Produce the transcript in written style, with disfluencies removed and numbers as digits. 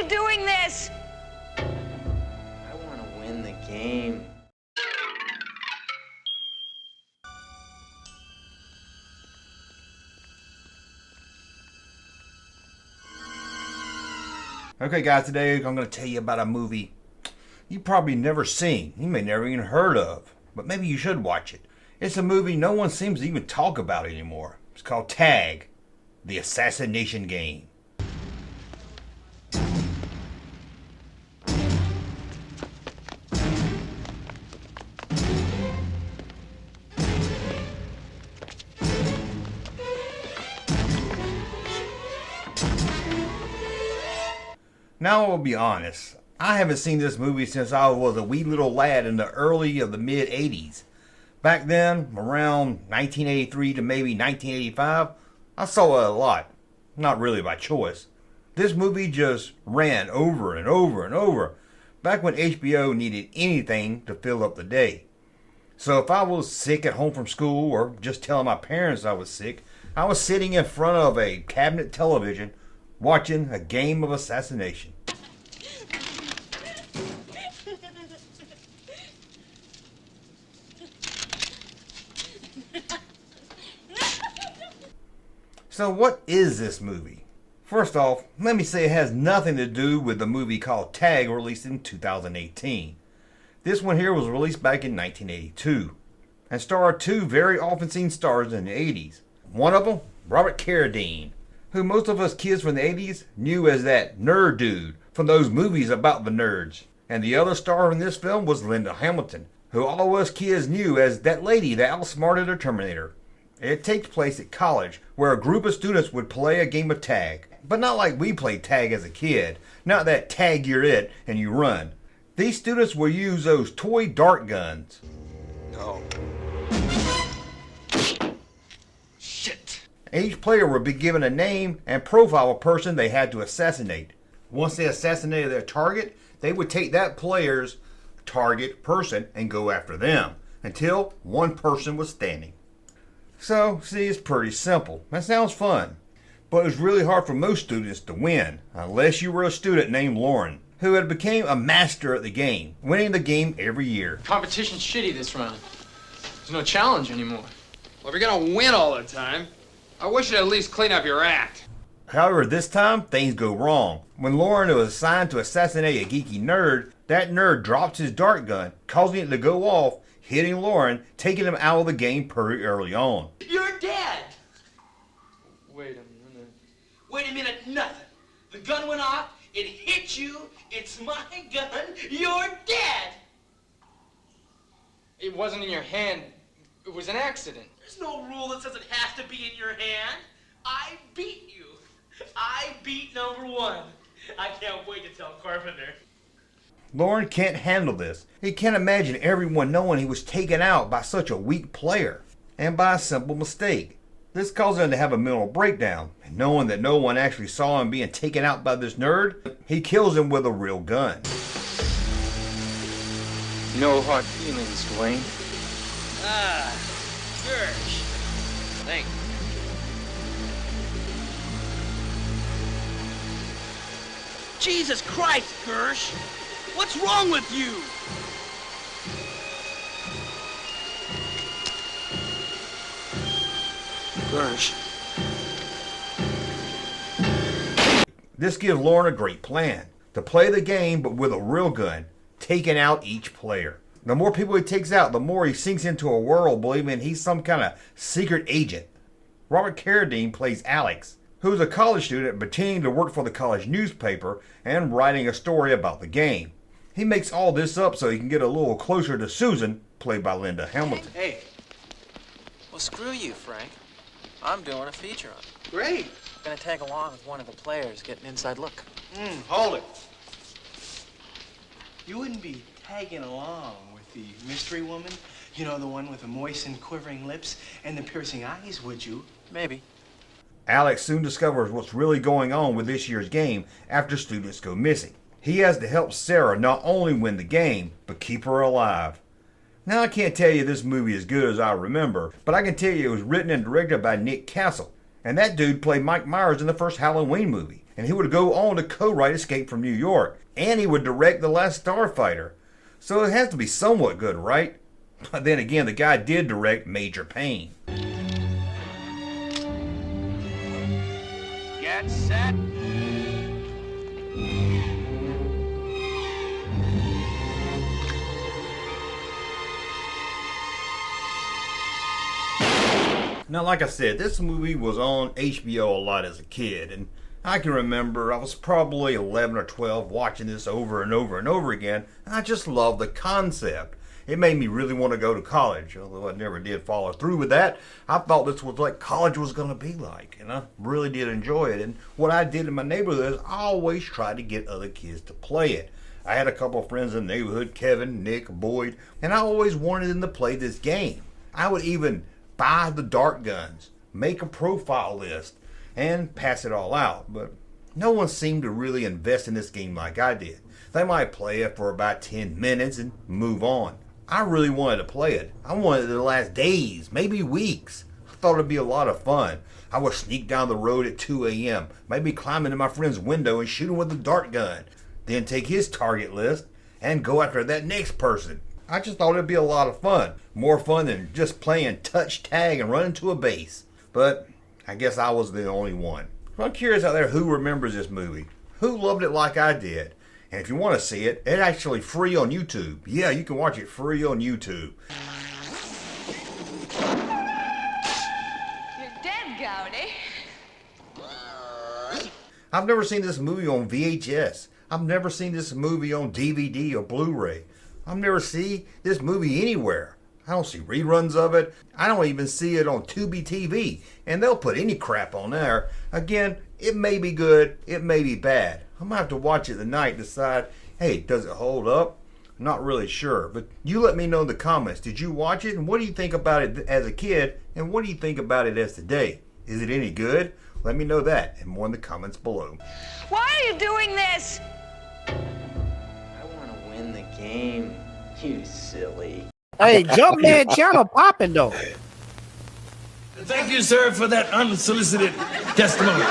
you doing this? I want to win the game. Okay guys, today I'm going to tell you about a movie you probably never seen, you may never even heard of, but maybe you should watch it. It's a movie no one seems to even talk about anymore. It's called Tag, the Assassination Game. Now I will be honest, I haven't seen this movie since I was a wee little lad in the early of the mid 80s. Back then, around 1983 to maybe 1985, I saw it a lot. Not really by choice. This movie just ran over and over and over, back when HBO needed anything to fill up the day. So if I was sick at home from school or just telling my parents I was sick, I was sitting in front of a cabinet television watching a game of assassination. So what is this movie? First off, let me say it has nothing to do with the movie called Tag, released in 2018. This one here was released back in 1982 and starred two very often seen stars in the 80s. One of them, Robert Carradine, who most of us kids from the 80s knew as that nerd dude from those movies about the nerds. And the other star in this film was Linda Hamilton, who all of us kids knew as that lady that outsmarted the Terminator. It takes place at college, where a group of students would play a game of tag. But not like we played tag as a kid. Not that tag you're it and you run. These students will use those toy dart guns. No. Each player would be given a name and profile of a person they had to assassinate. Once they assassinated their target, they would take that player's target person and go after them until one person was standing. So, see, it's pretty simple. That sounds fun. But it was really hard for most students to win, unless you were a student named Lauren, who had become a master at the game, winning the game every year. Competition's shitty this round. There's no challenge anymore. Well, if you're gonna win all the time, I wish you'd at least clean up your act. However, this time, things go wrong. When Lauren was assigned to assassinate a geeky nerd, that nerd drops his dart gun, causing it to go off, hitting Lauren, taking him out of the game pretty early on. You're dead! Wait a minute. Wait a minute, nothing. The gun went off, it hit you, it's my gun, you're dead! It wasn't in your hand. It was an accident. There's no rule that says it has to be in your hand. I beat you. I beat number one. I can't wait to tell Carpenter. Lauren can't handle this. He can't imagine everyone knowing he was taken out by such a weak player, and by a simple mistake. This caused him to have a mental breakdown, and knowing that no one actually saw him being taken out by this nerd, he kills him with a real gun. No hard feelings, Dwayne. Ah, Gersh. Thanks. Jesus Christ, Gersh! What's wrong with you? Gersh. This gives Lauren a great plan. To play the game, but with a real gun, taking out each player. The more people he takes out, the more he sinks into a world believing he's some kind of secret agent. Robert Carradine plays Alex, who's a college student pretending to work for the college newspaper and writing a story about the game. He makes all this up so he can get a little closer to Susan, played by Linda Hamilton. Hey. Well, screw you, Frank. I'm doing a feature on it. Great. I'm gonna tag along with one of the players, get an inside look. Hold it. You wouldn't be tagging along with the mystery woman? You know, the one with the moist and quivering lips and the piercing eyes, would you? Maybe. Alex soon discovers what's really going on with this year's game after students go missing. He has to help Sarah not only win the game, but keep her alive. Now I can't tell you this movie as good as I remember, but I can tell you it was written and directed by Nick Castle. And that dude played Mike Myers in the first Halloween movie. and he would go on to co-write Escape from New York, and he would direct The Last Starfighter. So it has to be somewhat good, right? But then again, the guy did direct Major Payne. Get set. Now, like I said, this movie was on HBO a lot as a kid, and I can remember I was probably 11 or 12 watching this over and over and over again, and I just loved the concept. It made me really want to go to college, although I never did follow through with that. I thought this was like college was going to be like, and I really did enjoy it. And what I did in my neighborhood is I always tried to get other kids to play it. I had a couple of friends in the neighborhood, Kevin, Nick, Boyd, and I always wanted them to play this game. I would even buy the dart guns, make a profile list, and pass it all out. But no one seemed to really invest in this game like I did. They might play it for about 10 minutes and move on. I really wanted to play it. I wanted it to last days, maybe weeks. I thought it'd be a lot of fun. I would sneak down the road at 2 a.m., maybe climb into my friend's window and shoot him with a dart gun, then take his target list and go after that next person. I just thought it'd be a lot of fun. More fun than just playing touch tag and running to a base. But I guess I was the only one. So I'm curious out there who remembers this movie. Who loved it like I did? And if you want to see it, it's actually free on YouTube. Yeah, you can watch it free on YouTube. You're dead, Gowdy. I've never seen this movie on VHS. I've never seen this movie on DVD or Blu-ray. I've never seen this movie anywhere. I don't see reruns of it. I don't even see it on Tubi TV. And they'll put any crap on there. Again, it may be good, it may be bad. I'm going to have to watch it tonight and decide, hey, does it hold up? I'm not really sure. But you let me know in the comments. Did you watch it? And what do you think about it as a kid? And what do you think about it as today? Is it any good? Let me know that and more in the comments below. Why are you doing this? I want to win the game, you silly. Hey, Junkman channel popping though. Thank you, sir, for that unsolicited testimony.